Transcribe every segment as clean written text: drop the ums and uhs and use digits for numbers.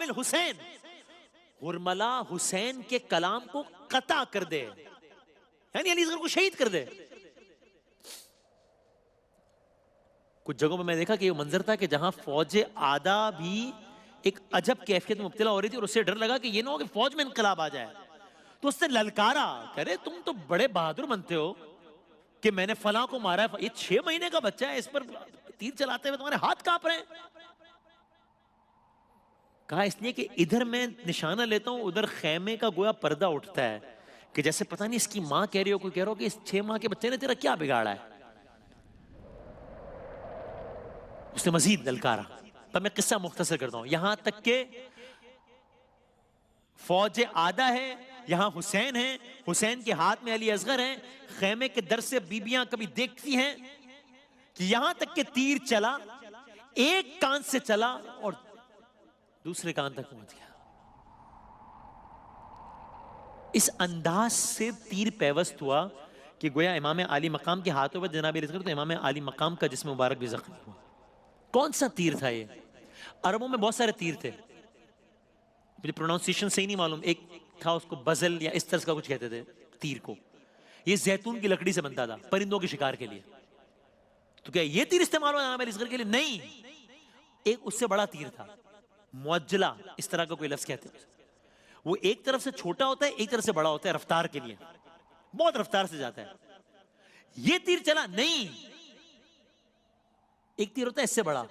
الحسین، ہرملا حسین کے کلام کو قطع کر دے، یعنی علی اصغر کو شہید کر دے۔ کچھ جگہوں میں دیکھا کہ یہ منظر تھا کہ جہاں فوج آدھا بھی ایک عجب کیفیت میں مبتلا ہو رہی تھی، اور اسے ڈر لگا کہ یہ نہ ہو کہ فوج میں انقلاب آ جائے، تو اس نے للکارا، کہہ رہے تم تو بڑے بہادر بنتے ہو کہ میں نے فلاں کو مارا ہے، یہ 6 مہینے کا بچہ ہے، اس پر تیر چلاتے ہوئے تمہارے ہاتھ کانپ رہے ہیں۔ کہا اس لیے کہ ادھر میں نشانہ لیتا ہوں، ادھر خیمے کا گویا پردہ اٹھتا ہے کہ جیسے پتہ نہیں اس کی ماں کہہ رہی ہو، کوئی کہہ رہا ہو کہ اس 6 ماہ کے بچے نے تیرا کیا بگاڑا ہے۔ اس نے مزید للکارا۔ پر میں قصہ مختصر کرتا ہوں، یہاں تک کہ فوج آدھا ہے، یہاں حسین ہیں، حسین کے ہاتھ میں علی اصغر ہیں، خیمے کے در سے بیبیاں کبھی دیکھتی ہیں کہ یہاں تک کہ تیر چلا، ایک کان سے چلا اور دوسرے کان تک پہنچ گیا۔ اس انداز سے تیر پیوست ہوا کہ گویا امام عالی مقام کے ہاتھوں پر جناب علی اصغر، تو امام عالی مقام کا جسم مبارک بھی زخمی ہوا۔ کون سا تیر تھا یہ؟ عربوں میں بہت سارے تیر تھے، مجھے پروناؤنسیشن صحیح نہیں معلوم، ایک تھا اس کو بزل یا اس طرح کا کچھ کہتے تھے تیر کو، یہ زیتون کی لکڑی سے بنتا تھا پرندوں کے شکار کے لیے۔ تو کیا یہ تیر استعمال ہوا امام علی اصغر کے لیے؟ نہیں، ایک اس سے بڑا تیر تھا، معجلہ اس طرح کا کوئی لفظ کہتے ہیں، وہ ایک طرف سے چھوٹا ہوتا ہے، ایک طرف سے بڑا ہوتا ہے، رفتار کے لیے بہت رفتار سے جاتا ہے۔ یہ تیر چلا نہیں، ایک تیر ہوتا ہے اس سے بڑا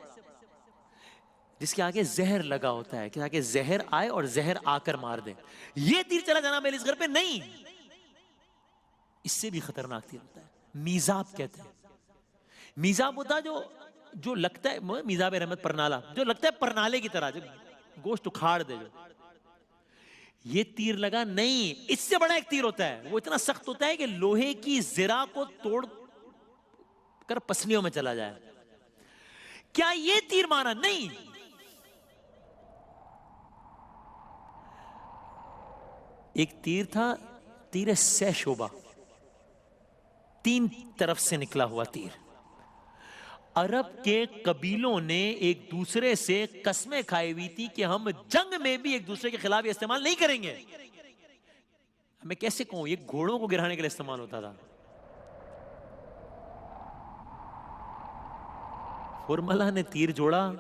جس کے آگے زہر لگا ہوتا ہے کہ تاکہ زہر آئے اور زہر آ کر مار دے۔ یہ تیر چلا جناب علی اصغر پہ نہیں، اس سے بھی خطرناک تیر ہوتا ہے، میزاب کہتے ہیں۔ میزاب ہوتا ہے جو لگتا ہے، میزاب رحمت پرنالہ، جو لگتا ہے پرنالے کی طرح، جو گوشت اکھاڑ دے۔ جو یہ تیر لگا نہیں، اس سے بڑا ایک تیر ہوتا ہے، وہ اتنا سخت ہوتا ہے کہ لوہے کی زرہ کو توڑ کر پسلیوں میں چلا جائے۔ کیا یہ تیر مارا؟ نہیں، ایک تیر تھا، تیر سہ شعبہ، 3 طرف سے نکلا ہوا تیر۔ عرب کے قبیلوں نے ایک دوسرے سے قسمیں کھائی ہوئی تھی کہ ہم جنگ میں بھی ایک دوسرے کے خلاف یہ استعمال نہیں کریں گے۔ میں کیسے کہوں، یہ گھوڑوں کو گرانے کے لیے استعمال ہوتا تھا۔ ہرملا نے تیر جوڑا،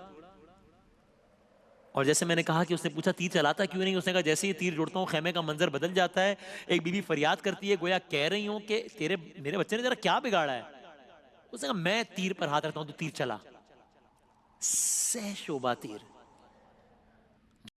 اور جیسے میں نے کہا کہ اس نے پوچھا تیر چلاتا کیوں نہیں، اس نے کہا جیسے یہ تیر جوڑتا ہوں خیمے کا منظر بدل جاتا ہے۔ ایک بی بی فریاد کرتی ہے، گویا کہہ رہی ہوں کہ میرے بچے نے تیرا کیا بگاڑا ہے۔ اس نے کہا میں تیر پر ہاتھ رکھتا ہوں تو تیر چلا، سہ شعبہ تیر۔